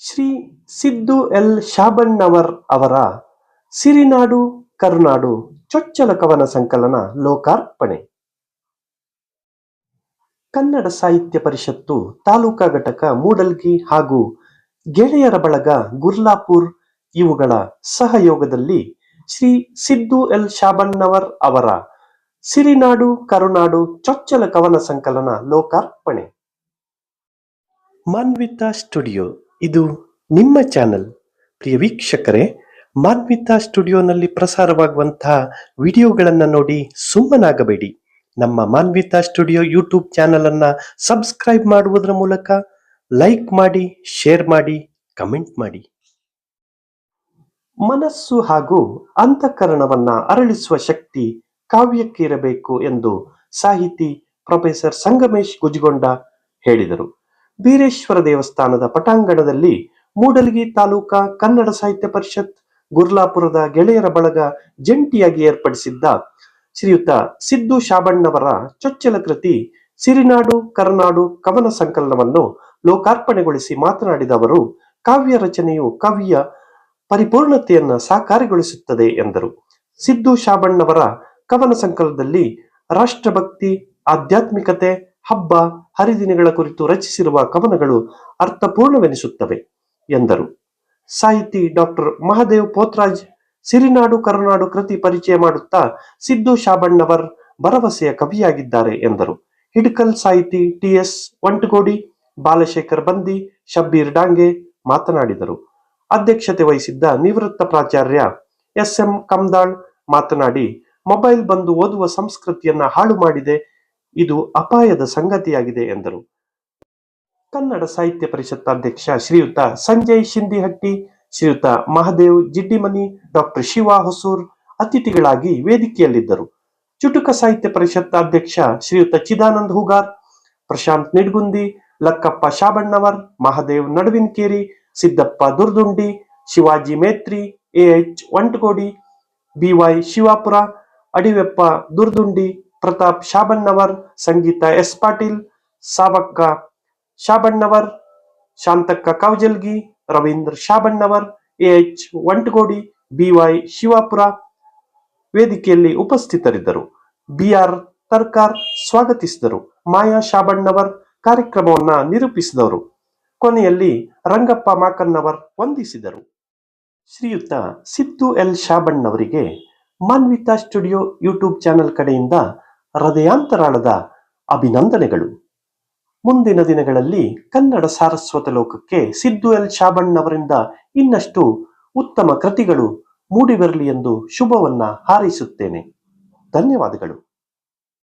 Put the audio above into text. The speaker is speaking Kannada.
ಶ್ರೀ ಸಿದ್ದು ಎಲ್ ಶಾಬಣ್ಣವರ್ ಅವರ ಸಿರಿನಾಡು ಕರುನಾಡು ಚೊಚ್ಚಲ ಕವನ ಸಂಕಲನ ಲೋಕಾರ್ಪಣೆ. ಕನ್ನಡ ಸಾಹಿತ್ಯ ಪರಿಷತ್ತು ತಾಲೂಕಾ ಘಟಕ ಮೂಡಲ್ಗಿ ಹಾಗೂ ಗೆಳೆಯರ ಬಳಗ ಗುರ್ಲಾಪುರ್ ಇವುಗಳ ಸಹಯೋಗದಲ್ಲಿ ಶ್ರೀ ಸಿದ್ದು ಎಲ್ ಶಾಬಣ್ಣವರ್ ಅವರ ಸಿರಿನಾಡು ಕರುನಾಡು ಚೊಚ್ಚಲ ಕವನ ಸಂಕಲನ ಲೋಕಾರ್ಪಣೆ. ಮಾನ್ವಿತಾ ಸ್ಟುಡಿಯೋ ಇದು ನಿಮ್ಮ ಚಾನೆಲ್. ಪ್ರಿಯ ವೀಕ್ಷಕರೇ, ಮಾನ್ವಿತಾ ಸ್ಟುಡಿಯೋನಲ್ಲಿ ಪ್ರಸಾರವಾಗುವಂತಹ ವಿಡಿಯೋಗಳನ್ನು ನೋಡಿ ಸುಮ್ಮನಾಗಬೇಡಿ. ನಮ್ಮ ಮಾನ್ವಿತಾ ಸ್ಟುಡಿಯೋ ಯೂಟ್ಯೂಬ್ ಚಾನೆಲ್ ಅನ್ನ ಸಬ್ಸ್ಕ್ರೈಬ್ ಮಾಡುವುದರ ಮೂಲಕ ಲೈಕ್ ಮಾಡಿ, ಶೇರ್ ಮಾಡಿ, ಕಮೆಂಟ್ ಮಾಡಿ. ಮನಸ್ಸು ಹಾಗೂ ಅಂತಃಕರಣವನ್ನ ಅರಳಿಸುವ ಶಕ್ತಿ ಕಾವ್ಯಕ್ಕೆ ಇರಬೇಕು ಎಂದು ಸಾಹಿತಿ ಪ್ರೊಫೆಸರ್ ಸಂಗಮೇಶ್ ಗುಜ್ಗೊಂಡ ಹೇಳಿದರು. ಬೀರೇಶ್ವರ ದೇವಸ್ಥಾನದ ಪಟಾಂಗಣದಲ್ಲಿ ಮೂಡಲಗಿ ತಾಲೂಕಾ ಕನ್ನಡ ಸಾಹಿತ್ಯ ಪರಿಷತ್ ಗುರ್ಲಾಪುರದ ಗೆಳೆಯರ ಬಳಗ ಜಂಟಿಯಾಗಿ ಏರ್ಪಡಿಸಿದ್ದ ಶ್ರೀಯುತ ಸಿದ್ದು ಶಾಬಣ್ಣವರ ಚೊಚ್ಚಲ ಕೃತಿ ಸಿರಿನಾಡು ಕರುನಾಡು ಕವನ ಸಂಕಲನವನ್ನು ಲೋಕಾರ್ಪಣೆಗೊಳಿಸಿ ಮಾತನಾಡಿದ ಅವರು, ಕಾವ್ಯ ರಚನೆಯು ಕವಿಯ ಪರಿಪೂರ್ಣತೆಯನ್ನ ಸಾಕಾರಗೊಳಿಸುತ್ತದೆ ಎಂದರು. ಸಿದ್ದು ಶಾಬಣ್ಣವರ ಕವನ ಸಂಕಲನದಲ್ಲಿ ರಾಷ್ಟ್ರಭಕ್ತಿ, ಆಧ್ಯಾತ್ಮಿಕತೆ, ಹಬ್ಬ ಹರಿದಿನಗಳ ಕುರಿತು ರಚಿಸಿರುವ ಕವನಗಳು ಅರ್ಥಪೂರ್ಣವೆನಿಸುತ್ತವೆ ಎಂದರು. ಸಾಹಿತಿ ಡಾಕ್ಟರ್ ಮಹಾದೇವ್ ಪೋತ್ರಾಜ್ ಸಿರಿನಾಡು ಕರುನಾಡು ಕೃತಿ ಪರಿಚಯ ಮಾಡುತ್ತಾ ಸಿದ್ದು ಶಾಬಣ್ಣವರ್ ಭರವಸೆಯ ಕವಿಯಾಗಿದ್ದಾರೆ ಎಂದರು. ಹಿಡಕಲ್ ಸಾಹಿತಿ ಟಿಎಸ್ ವಂಟಗೋಡಿ, ಬಾಲಶೇಖರ್ ಬಂದಿ, ಶಬ್ಬೀರ್ ಡಾಂಗೆ ಮಾತನಾಡಿದರು. ಅಧ್ಯಕ್ಷತೆ ವಹಿಸಿದ್ದ ನಿವೃತ್ತ ಪ್ರಾಚಾರ್ಯ ಎಸ್.ಎಂ. ಕಮ್ದಾಳ್ ಮಾತನಾಡಿ, ಮೊಬೈಲ್ ಬಂದು ಓದುವ ಸಂಸ್ಕೃತಿಯನ್ನ ಹಾಳು ಮಾಡಿದೆ, ಇದು ಅಪಾಯದ ಸಂಗತಿಯಾಗಿದೆ ಎಂದರು. ಕನ್ನಡ ಸಾಹಿತ್ಯ ಪರಿಷತ್ ಅಧ್ಯಕ್ಷ ಶ್ರೀಯುತ ಸಂಜಯ್ ಶಿಂದಿಹಟ್ಟಿ, ಶ್ರೀಯುತ ಮಹಾದೇವ್ ಜಿಡ್ಡಿಮನಿ, ಡಾಕ್ಟರ್ ಶಿವ ಹೊಸೂರ್ ಅತಿಥಿಗಳಾಗಿ ವೇದಿಕೆಯಲ್ಲಿದ್ದರು. ಚುಟುಕ ಸಾಹಿತ್ಯ ಪರಿಷತ್ ಅಧ್ಯಕ್ಷ Shriyuta Chidanand Hoogar, Prashant Nidgundi, Lakkappa Shabannavar, Mahadev Naduvinkeri, Siddappa Durdundi, Shivaji Metri, A H Vantagodi, B Y Shivapura, Adiveppa Durdundi, Pratap Shabannavar, Sangeeta S Patil, Savakka Shabannavar, Shantakka Kaujalgi, Ravindra Shabannavar, A H Vantagodi, B Y Shivapura ವೇದಿಕೆಯಲ್ಲಿ ಉಪಸ್ಥಿತರಿದ್ದರು. ಬಿಆರ್ ತರ್ಕಾರ್ ಸ್ವಾಗತಿಸಿದರು. ಮಾಯಾ ಶಾಬಣ್ಣವರ್ ಕಾರ್ಯಕ್ರಮವನ್ನ ನಿರೂಪಿಸಿದವರು. ಕೊನೆಯಲ್ಲಿ ರಂಗಪ್ಪ ಮಾಕನ್ನವರ್ ವಂದಿಸಿದರು. ಶ್ರೀಯುತ ಸಿದ್ದು ಎಲ್ ಶಾಬಣ್ಣವರಿಗೆ ಮಾನ್ವಿತಾ ಸ್ಟುಡಿಯೋ ಯೂಟ್ಯೂಬ್ ಚಾನೆಲ್ ಕಡೆಯಿಂದ ಹೃದಯಾಂತರಾಳದ ಅಭಿನಂದನೆಗಳು. ಮುಂದಿನ ದಿನಗಳಲ್ಲಿ ಕನ್ನಡ ಸಾರಸ್ವತ ಲೋಕಕ್ಕೆ ಸಿದ್ದು ಎಲ್ ಶಾಬಣ್ಣವರಿಂದ ಇನ್ನಷ್ಟು ಉತ್ತಮ ಕೃತಿಗಳು ಮೂಡಿಬರಲಿ ಎಂದು ಶುಭವನ್ನ ಹಾರೈಸುತ್ತೇನೆ. ಧನ್ಯವಾದಗಳು.